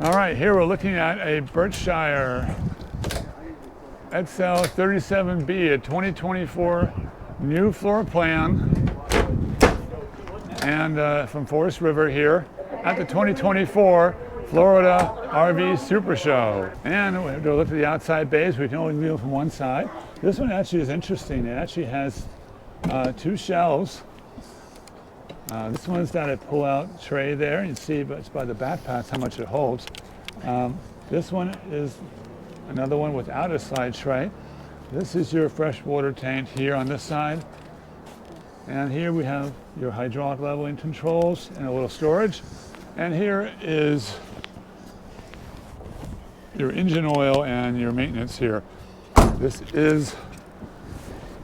All right, here we're looking at a Berkshire XL37B, a 2024 new floor plan, and from Forest River here at the 2024 Florida RV Super Show. And we have to look at the outside bays. We can only view from one side. This one actually is interesting. It actually has two shelves. This one's got a pull-out tray there. You can see it's by the backpacks how much it holds. This one is another one without a slide tray. This is your freshwater tank here on this side. And here we have your hydraulic leveling controls and a little storage. And here is your engine oil and your maintenance here. This is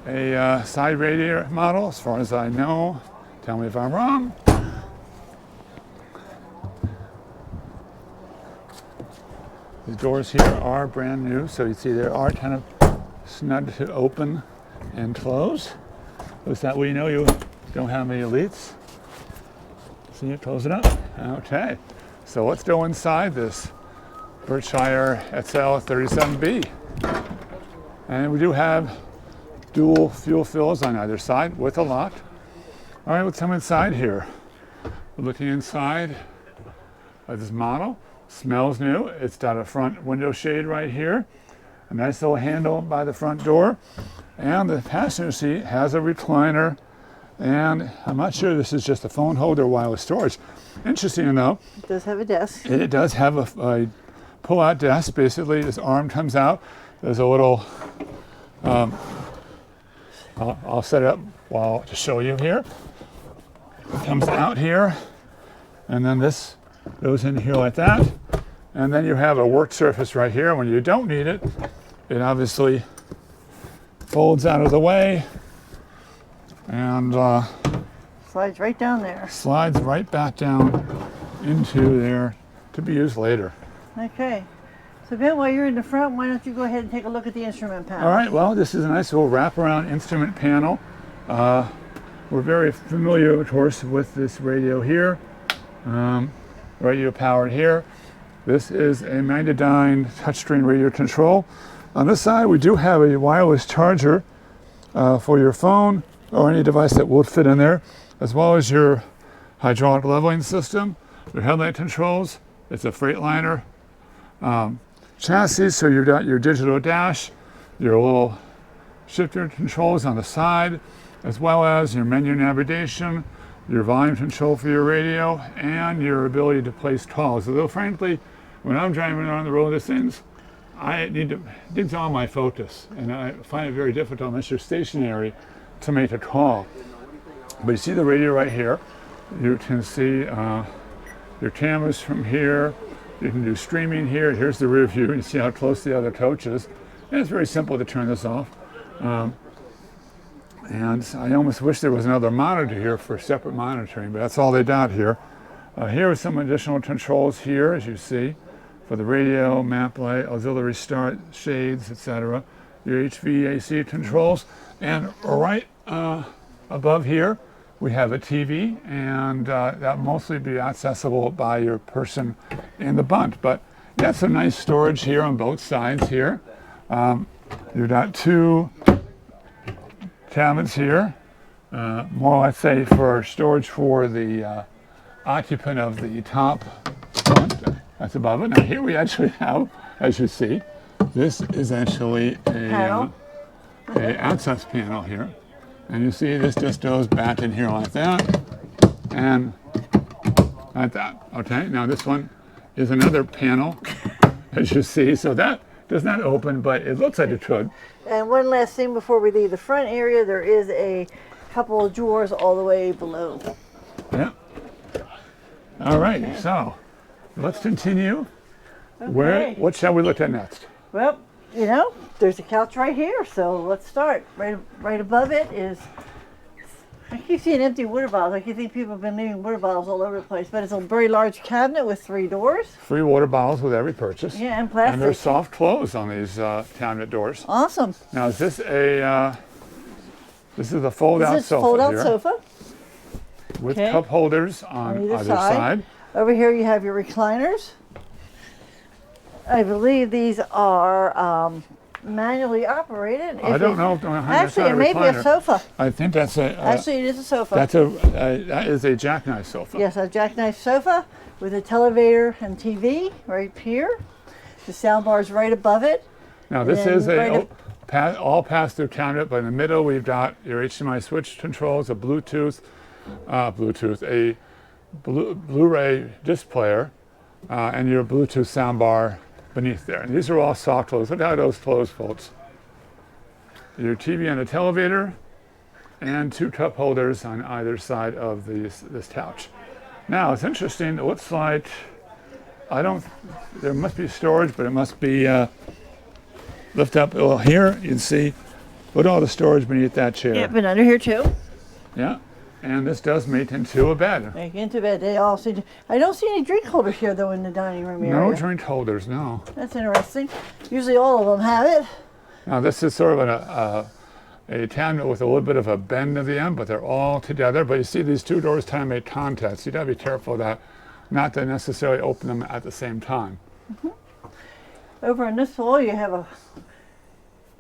a side radiator model, as far as I know. Tell me if I'm wrong. The doors here are brand new, so you see they are kind of snug to open and close. Is that way you know you don't have any leaks? See it, close it up. Okay, so let's go inside this Berkshire XL37B. And we do have dual fuel fills on either side with a lock. All right, let's come inside here. We're looking inside of this model. Smells new. It's got a front window shade right here. A nice little handle by the front door. And the passenger seat has a recliner. And I'm not sure this is just a phone holder or wireless storage. Interesting though. It does have a desk. It does have a pull-out desk. Basically, this arm comes out. There's a little, I'll set it up to show you here. It comes out here, and then this goes in here like that. And then you have a work surface right here. When you don't need it, it obviously folds out of the way and slides right down there. Slides right back down into there to be used later. Okay. So Ben, while you're in the front, why don't you go ahead and take a look at the instrument panel? All right, well, this is a nice little wraparound instrument panel. We're very familiar, of course, with this radio here. Radio powered here. This is a Magnedyne touchscreen radio control. On this side, we do have a wireless charger for your phone or any device that will fit in there, as well as your hydraulic leveling system, your headlight controls. It's a Freightliner chassis, so you've got your digital dash, your little shifter controls on the side, as well as your menu navigation, your volume control for your radio, and your ability to place calls. Although frankly, when I'm driving around the road, it needs all my focus, and I find it very difficult unless you're stationary to make a call. But you see the radio right here. You can see your cameras from here. You can do streaming here. Here's the rear view. You see how close the other coach is. And it's very simple to turn this off. And I almost wish there was another monitor here for separate monitoring, but that's all they got here. Here are some additional controls here, as you see, for the radio, map light, auxiliary start, shades, etc. Your HVAC controls. And right above here, we have a TV, and that'll mostly be accessible by your person in the bunt. But you got some nice storage here on both sides here. You've got two cabinets here, more let's say for storage for the occupant of the top front. That's above it. Now here we actually have, as you see, this is actually a access panel here. And you see this just goes back in here like that, and like that. Okay, now this one is another panel, as you see, so that does not open, but it looks like it could. And one last thing before we leave the front area, there is a couple of drawers all the way below. Yeah. All right, okay. So let's continue. Okay. What shall we look at next? Well, you know, there's a couch right here, so let's start. Right above it is, I keep seeing empty water bottles. I keep think people have been leaving water bottles all over the place, but it's a very large cabinet with 3 doors. 3 water bottles with every purchase. Yeah, and plastic. And there's soft close on these cabinet doors. Awesome. Now, is this a this is a fold-out sofa fold-out here, sofa with cup holders on either side. Over here you have your recliners. I believe these are manually operated. I don't know. Actually, it may be a sofa. I think that's a. Actually, it is a sofa. That is a jackknife sofa. Yes, a jackknife sofa with a television and TV right here. The sound bar is right above it. Now this is all pass-through cabinet, but in the middle we've got your HDMI switch controls, a Bluetooth, a Blu-ray disc player, and your Bluetooth sound bar beneath there. And these are all soft close. Look how those close, folks. Your TV and a television, and 2 cup holders on either side of this couch. Now it's interesting. It looks like there must be storage, but it must be lift up. Well, here you can see. Look at all the storage beneath that chair. Yep, and under here too. Yeah, and this does make into a bed. Make into bed. They all seem to, I don't see any drink holders here though in the dining room area. No drink holders, no. That's interesting. Usually all of them have it. Now this is sort of a cabinet with a little bit of a bend at the end, but they're all together. But you see these 2 doors kind of make contact, so you got to be careful of that, not to necessarily open them at the same time. Mm-hmm. Over on this wall, you have a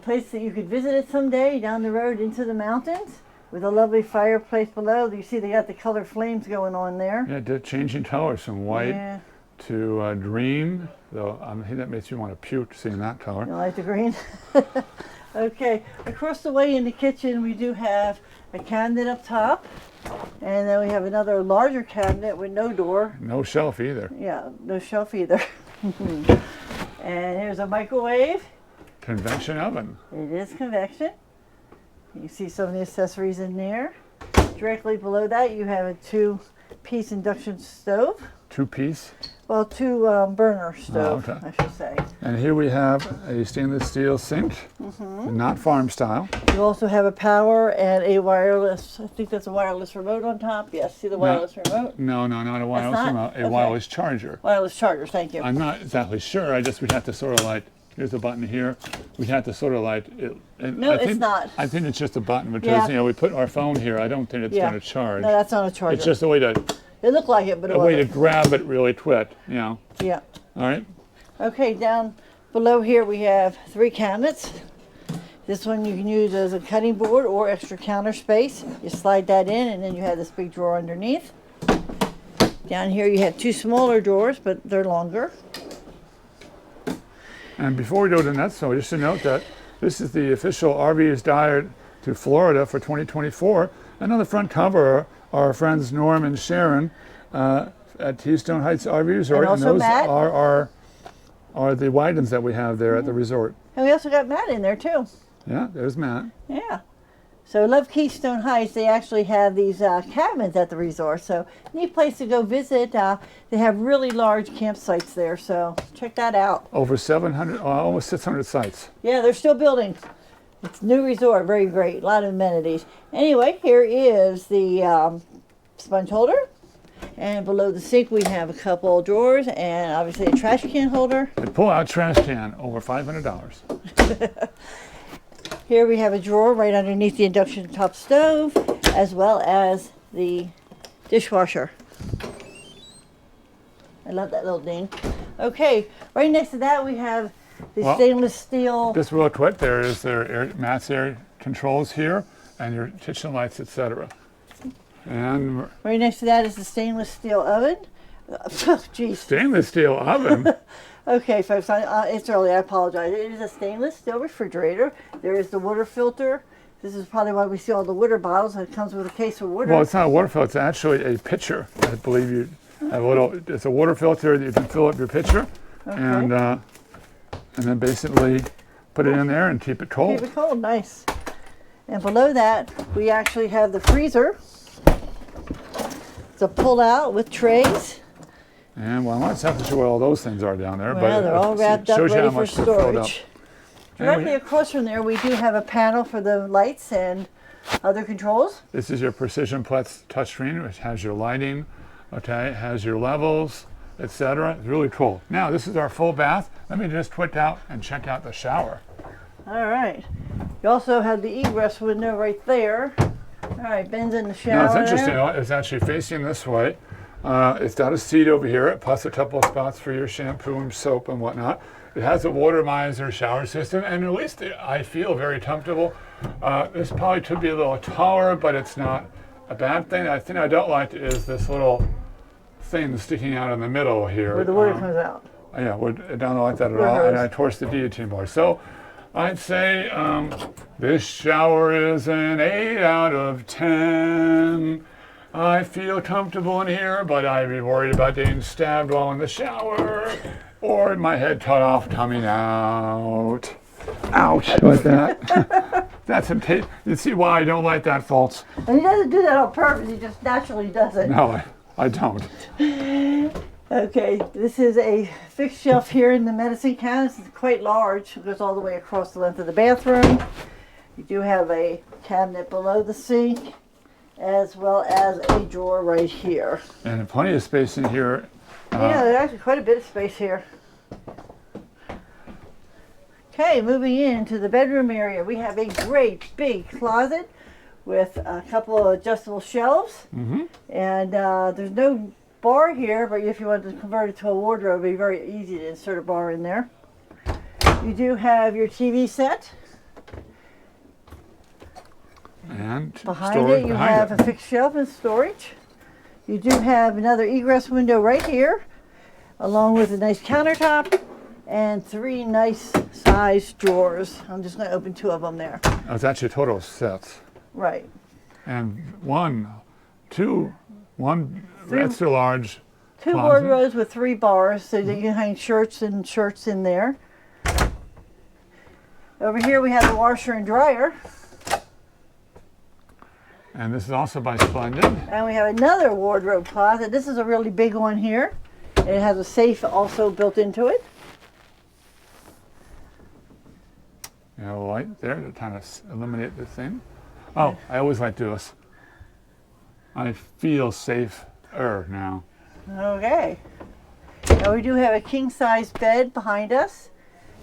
place that you could visit it someday down the road into the mountains with a lovely fireplace below. You see they got the color flames going on there. Yeah, they're changing colors from white to green. Though I think that makes you want to puke seeing that color. You like the green? Okay, across the way in the kitchen we do have a cabinet up top, and then we have another larger cabinet with no door. No shelf either. Yeah, no shelf either. And here's a microwave. Convection oven. It is convection. You see some of the accessories in there. Directly below that you have a 2-piece induction stove. 2-piece? Well, 2 burner stove, okay. I should say. And here we have a stainless steel sink, not farm style. You also have a power and a wireless, I think that's a wireless remote on top. Yes, see the wireless remote? No, not a wireless remote, a wireless charger. Wireless charger, thank you. I'm not exactly sure, we'd have to sort of like, here's a button here, we'd have to sort of like, no, it's not. I think it's just a button because, we put our phone here, I don't think it's going to charge. No, that's not a charger. It's just a way to... It looked like it, but it wasn't. A way to grab it really quick, Yeah. All right. Okay, down below here we have 3 cabinets. This one you can use as a cutting board or extra counter space. You slide that in and then you have this big drawer underneath. Down here you have 2 smaller drawers, but they're longer. And before we go to the next one, just to note that this is the official RV's Diet to Florida for 2024. And on the front cover are our friends Norm and Sharon at Keystone Heights RV Resort. And also those Matt. are the wagons that we have there at the resort. And we also got Matt in there too. Yeah, there's Matt. Yeah. So love Keystone Heights. They actually have these cabins at the resort. So neat place to go visit. They have really large campsites there. So check that out. Over 700, almost 600 sites. Yeah, they're still building. It's a new resort, very great, a lot of amenities. Anyway, here is the sponge holder. And below the sink we have a couple drawers and obviously a trash can holder. A pull-out trash can, over $500. Here we have a drawer right underneath the induction top stove, as well as the dishwasher. I love that little ding. Okay, right next to that we have the stainless steel. Just real quick, there is Matt's air controls here, and your kitchen lights, etc. And right next to that is the stainless steel oven. Geez. Stainless steel oven? Okay, folks, it's early, I apologize. It is a stainless steel refrigerator. There is the water filter. This is probably why we see all the water bottles. It comes with a case of water. Well, it's not a water filter, it's actually a pitcher. I believe you have it's a water filter that you can fill up your pitcher. Okay. And then basically put it in there and keep it cold. Keep it cold, nice. And below that, we actually have the freezer. It's a pull-out with trays. And well, I'm not exactly sure what all those things are down there, well, they're all wrapped up, ready for storage. Directly Directly across from there, we do have a panel for the lights and other controls. This is your Precision Plex touchscreen, which has your lighting, okay, has your levels, etc. It's really cool. Now, this is our full bath. Let me just quit out and check out the shower. All right. You also have the egress window right there. All right, Ben's in the shower. Now, it's interesting. It's actually facing this way. It's got a seat over here, plus a couple of spots for your shampoo and soap and whatnot. It has a water miser shower system, and at least I feel very comfortable. This probably could be a little taller, but it's not a bad thing. The thing I don't like is this little thing sticking out in the middle here. Where the water comes out. Yeah, I don't like that at all, and I torched the guillotine board. So I'd say this shower is an 8 out of 10. I feel comfortable in here, but I'd be worried about getting stabbed while in the shower or my head cut off coming out. Ouch, like that. That's a you see why I don't like that, folks? And he doesn't do that on purpose, he just naturally does it. No, I don't. Okay, this is a fixed shelf here in the medicine cabinet. It's quite large. It goes all the way across the length of the bathroom. You do have a cabinet below the sink, as well as a drawer right here. And plenty of space in here. Yeah, there's actually quite a bit of space here. Okay, moving into the bedroom area, we have a great big closet with a couple of adjustable shelves. And there's no bar here, but if you want to convert it to a wardrobe, it'd be very easy to insert a bar in there. You do have your TV set. And behind it, you have a fixed shelf and storage. You do have another egress window right here, along with a nice countertop and 3 nice sized drawers. I'm just going to open 2 of them there. Oh, it's actually total sets. Right. And one extra large 2 closet. wardrobes with 3 bars, so that you can hang shirts in there. Over here we have the washer and dryer. And this is also by Splendid. And we have another wardrobe closet. This is a really big one here. It has a safe also built into it. You have a light there to kind of eliminate the thing. Oh, I always like this. I feel safer now. Okay. Now we do have a king-size bed behind us.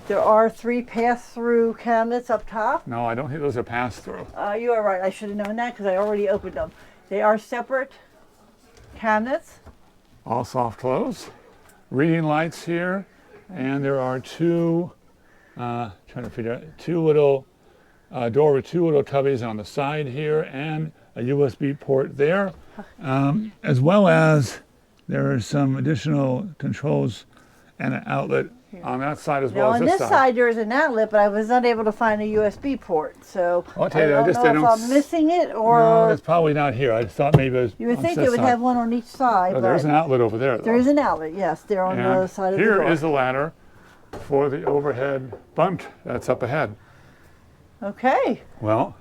There are 3 pass-through cabinets up top. No, I don't think those are pass-through. You are right. I should have known that because I already opened them. They are separate cabinets. All soft close. Reading lights here. And there are 2, trying to figure out, 2 little, door with 2 little cubbies on the side here and a USB port there. As well as there are some additional controls and an outlet on that side as well Now as on this this side there is an outlet, but I was not able to find a USB port. So I'll tell you, I don't know if I'm missing it or... No, it's probably not here. I thought maybe it was You would on think this it would side. have one on each side. Oh, there's an outlet over there, though. There is an outlet, yes. They're on the other side of the door. Here is the ladder for the overhead bunk that's up ahead. Okay. Well,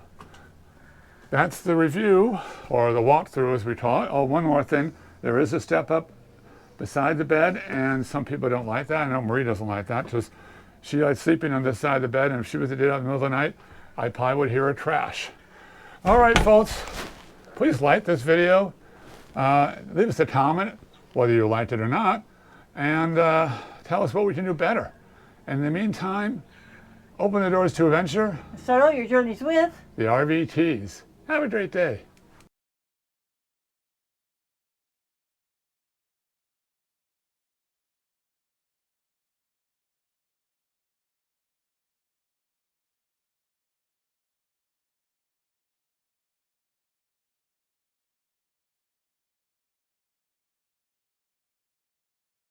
that's the review, or the walkthrough as we call it. Oh, one more thing. There is a step up beside the bed, and some people don't like that. I know Marie doesn't like that because she likes sleeping on this side of the bed, and if she was to do that in the middle of the night, I probably would hear her crash. All right, folks, please like this video. Leave us a comment, whether you liked it or not, and tell us what we can do better. In the meantime, open the doors to adventure. Start all your journeys with The Thervkeys. Have a great day.